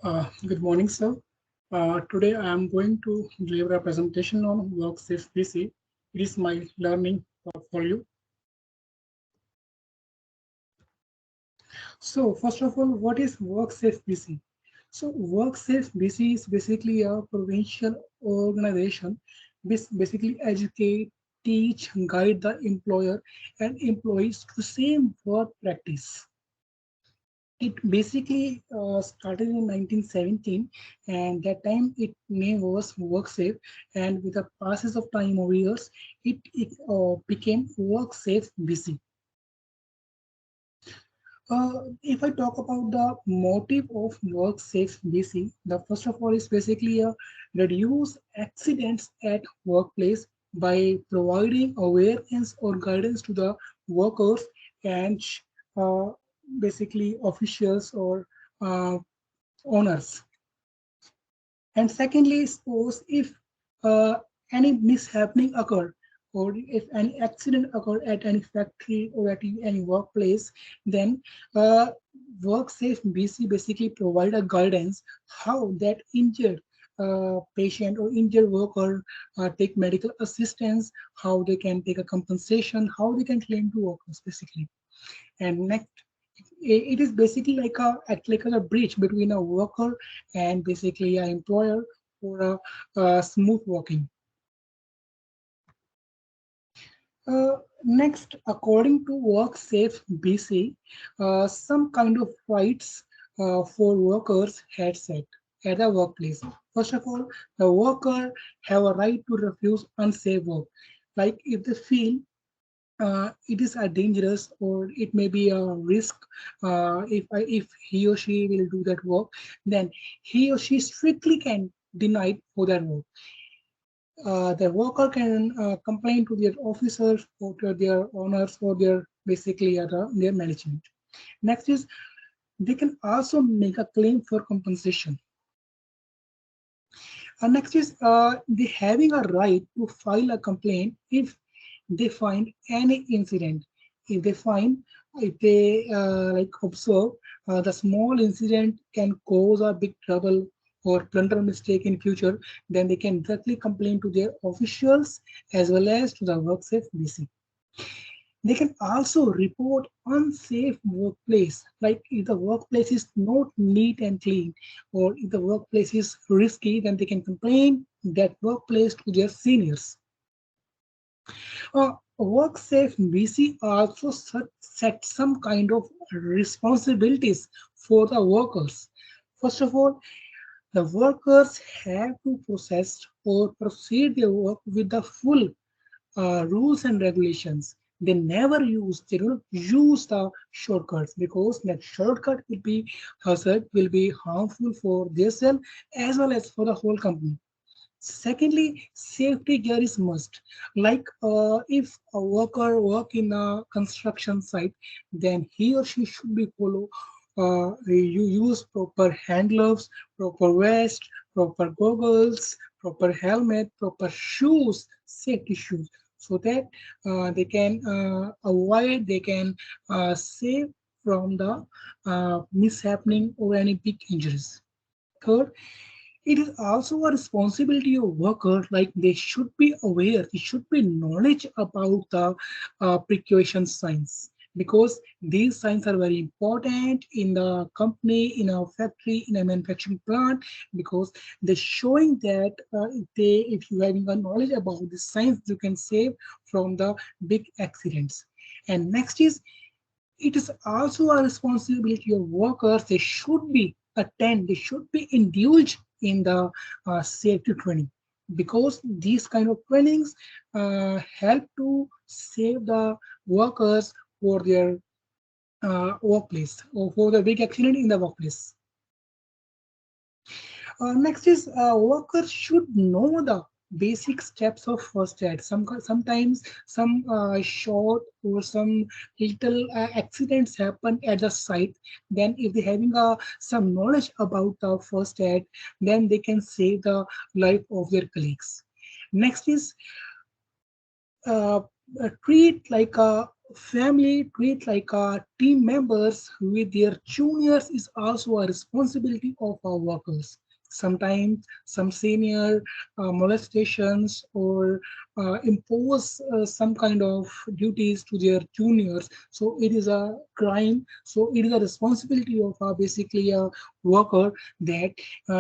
Good morning, sir. Today I am going to deliver a presentation on WorkSafe PC. It is my learning portfolio. So, first of all, what is WorkSafe BC? So, WorkSafe BC is basically a provincial organization which basically educate, teach, guide the employer and employees to the same work practice. It basically started in 1917, and that time its name was WorkSafe. And with the passage of time over years, it became WorkSafe BC. If I talk about the motive of WorkSafe BC, the first of all is basically a reduce accidents at workplace by providing awareness or guidance to the workers and uh, basically officials or uh, owners. And secondly, suppose if uh, any mishappening occur or if any accident occur at any factory or at any workplace, then uh, WorkSafe BC basically provide a guidance how that injured patient or injured worker take medical assistance, how they can take a compensation, how they can claim to workers basically. And next, it is basically like act like a bridge between a worker and basically an employer for a smooth working. Next, according to WorkSafe BC, some kind of rights for workers had set at the workplace. First of all, the worker have a right to refuse unsafe work. Like if they feel it is a dangerous or it may be a risk if he or she will do that work, then he or she strictly can deny for that work. The worker can complain to their officers or to their owners or their basically their management. Next is they can also make a claim for compensation. Next is they having a right to file a complaint if they find any incident. If they find, if they like observe the small incident can cause a big trouble or plunder mistake in future, then they can directly complain to their officials as well as to the WorkSafe BC. They can also report unsafe workplace, like if the workplace is not neat and clean, or if the workplace is risky, then they can complain that workplace to their seniors. WorkSafe BC also set some kind of responsibilities for the workers. First of all, the workers have to process or proceed their work with the full rules and regulations. They don't use the shortcuts because that shortcut will be hazard, will be harmful for themselves as well as for the whole company. Secondly, safety gear is must. Like if a worker work in a construction site, then he or she should be follow. You use proper hand gloves, proper vest, proper goggles, proper helmet, proper shoes, safety shoes, so that they can avoid, they can save from the mishappening or any big injuries. Third, it is also a responsibility of workers, like they should be aware, they should be knowledge about the precaution signs, because these signs are very important in the company, in a factory, in a manufacturing plant, because they're showing that if you having a knowledge about the signs, you can save from the big accidents. And next is it is also a responsibility of workers. They should be attend, they should be indulged in the safety training, because these kind of trainings help to save the workers for their workplace or for the big accident in the workplace. Next is workers should know the basic steps of first aid. Sometimes some short or some little accidents happen at the site. Then if they having some knowledge about the first aid, then they can save the life of their colleagues. Next is uh, treat like family treat like team members with their juniors is also a responsibility of our workers. Sometimes some senior molestations or impose some kind of duties to their juniors. So it is a crime. So it is a responsibility of basically a worker that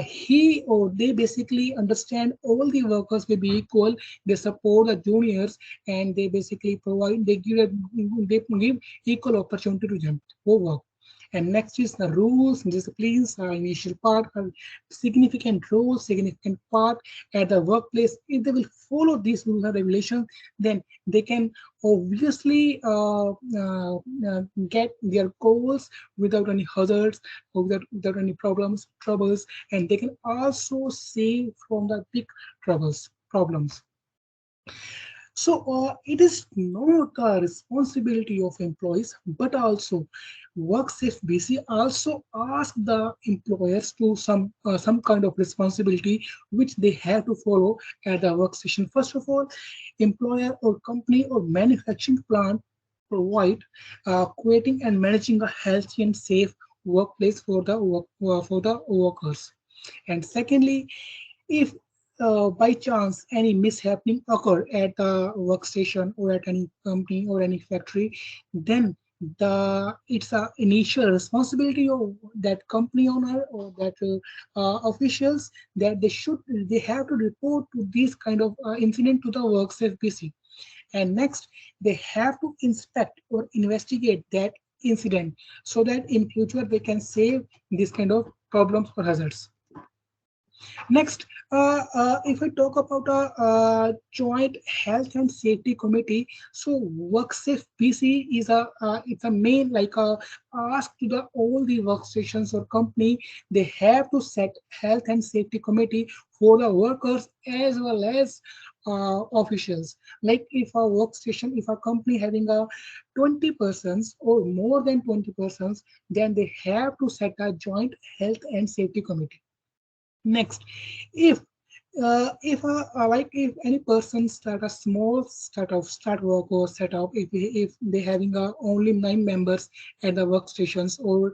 he or they basically understand all the workers will be equal. They support the juniors and they basically provide they give equal opportunity to them for work. And next is the rules and disciplines, initial part, significant rules, significant part at the workplace. If they will follow these rules and regulations, then they can obviously get their goals without any hazards or without any troubles, and they can also save from the big problems. So it is not a responsibility of employees, but also WorkSafe BC also ask the employers to some kind of responsibility which they have to follow at the workstation. First of all, employer or company or manufacturing plant provide creating and managing a healthy and safe workplace for the for the workers. And secondly, if by chance any mishappening occur at the workstation or at any company or any factory, then it's a initial responsibility of that company owner or that officials that they have to report to this kind of incident to the WorkSafe PC. And next, they have to inspect or investigate that incident so that in future they can save this kind of problems or hazards. Next, if I talk about a joint health and safety committee, so WorkSafe PC is it's a main like a ask to the all the workstations or company. They have to set health and safety committee for the workers as well as officials. Like if a workstation, if a company having a 20 persons or more than 20 persons, then they have to set a joint health and safety committee. Next, if like if any person start a small start work or setup, if they having only 9 members at the workstations or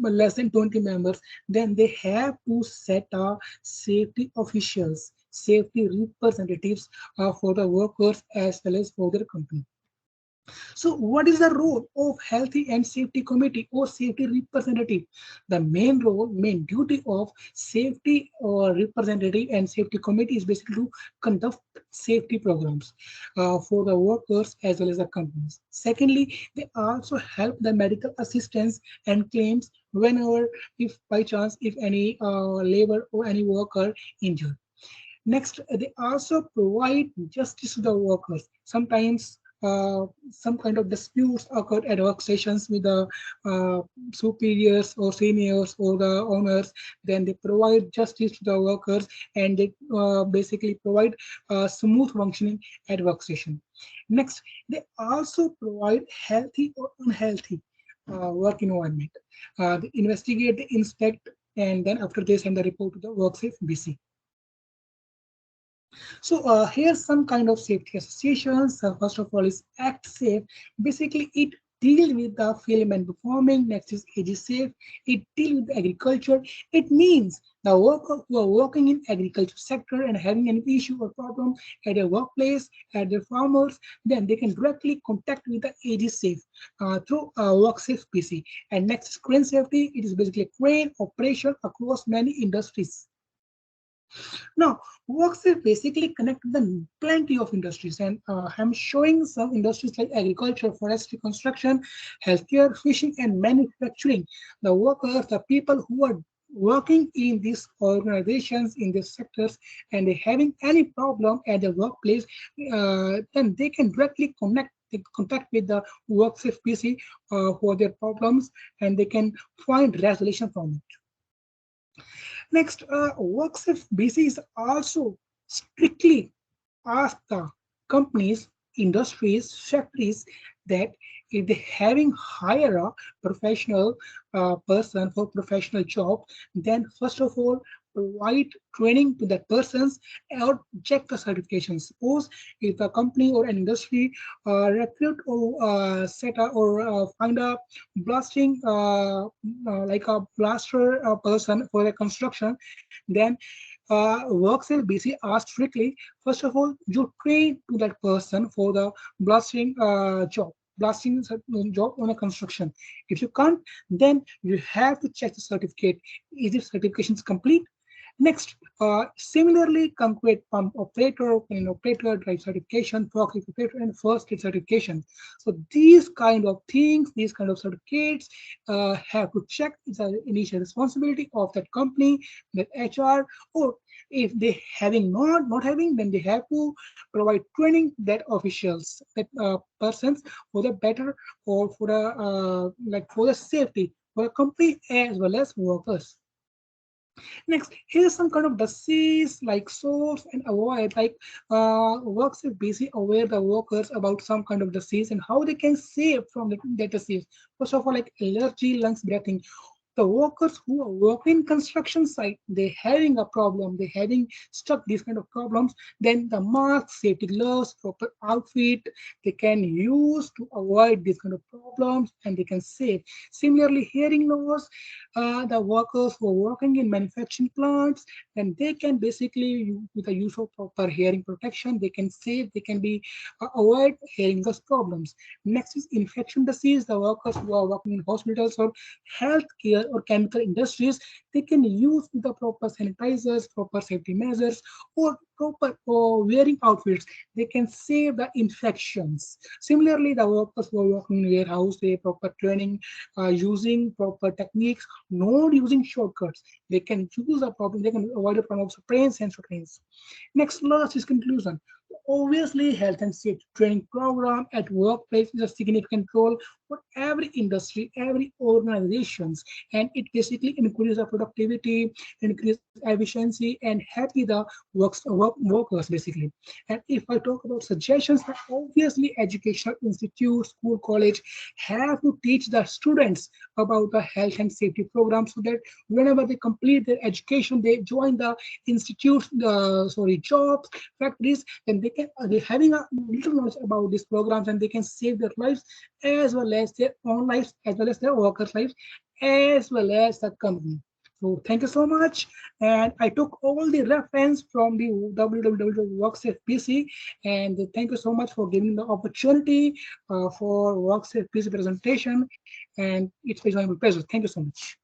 less than 20 members, then they have to set safety officials, safety representatives for the workers as well as for their company. So, what is the role of healthy and safety committee or safety representative? The main role, main duty of safety or representative and safety committee is basically to conduct safety programs for the workers as well as the companies. Secondly, they also help the medical assistance and claims whenever, if by chance, if any labor or any worker injured. Next, they also provide justice to the workers. Sometimes some kind of disputes occur at workstations with the superiors or seniors or the owners. Then they provide justice to the workers and they basically provide smooth functioning at workstation. Next, they also provide healthy or unhealthy work environment. They investigate, they inspect, and then after they send the report to the WorkSafe BC. So here's some kind of safety associations. First of all is Act Safe. Basically, it deals with the film and performing. Next is Age Safe. It deals with agriculture. It means the worker who are working in agriculture sector and having an issue or problem at their workplace, at their farmers, then they can directly contact with the Age Safe through WorkSafe PC. And next is crane safety. It is basically a crane operation across many industries. Now, WorkSafe basically connect the plenty of industries, and I'm showing some industries like agriculture, forestry, construction, healthcare, fishing, and manufacturing. The workers, the people who are working in these organizations, in these sectors, and they having any problem at the workplace, then they can directly contact with the WorkSafe PC for their problems, and they can find resolution from it. Next, WorkSafe BC is also strictly ask the companies, industries, factories that if they having hire a professional person for professional job, then first of all provide training to that persons or check the certifications. Suppose if a company or an industry recruit or set a, or find a blasting like a blaster person for the construction, then works will basically asked strictly. First of all, you train to that person for the blasting job on a construction. If you can't, then you have to check the certificate. Is the certification complete? Next, similarly, concrete pump operator, crane operator, drive certification, forklift operator, and first aid certification. So these kind of things, these kind of certificates have to check. It's an initial responsibility of that company, that HR, or if they having not having, then they have to provide training that officials, that persons for the better or for the like for the safety for the company as well as workers. Next, here's some kind of disease like source and avoid, like works with busy aware the workers about some kind of disease and how they can save from that disease. First of all, like allergy, lungs, breathing. The workers who are working in construction site, they having a problem, they having stuck these kind of problems, then the mask, safety gloves, proper outfit, they can use to avoid these kind of problems and they can save. Similarly, hearing loss, the workers who are working in manufacturing plants, then they can basically, with the use of proper hearing protection, they can save, they can be avoid hearing loss problems. Next is infection disease. The workers who are working in hospitals or healthcare or chemical industries, they can use the proper sanitizers, proper safety measures, or proper or wearing outfits. They can save the infections. Similarly, the workers who are working in warehouse, they proper training, using proper techniques, not using shortcuts. They can choose a problem, they can avoid the problem of sprains and strains. Next, last is conclusion. Obviously, health and safety training program at workplace is a significant role for every industry, every organizations, and it basically increases the productivity, increase efficiency, and happy the workers basically. And if I talk about suggestions, obviously educational institutes, school, college have to teach the students about the health and safety program so that whenever they complete their education, they join the institutes, jobs, factories, then they having a little knowledge about these programs and they can save their lives as well as their own lives, as well as their workers' lives, as well as the company. So thank you so much. And I took all the reference from the WWW PC. And thank you so much for giving the opportunity for WorkSafe PC presentation. And it's been my pleasure. Thank you so much.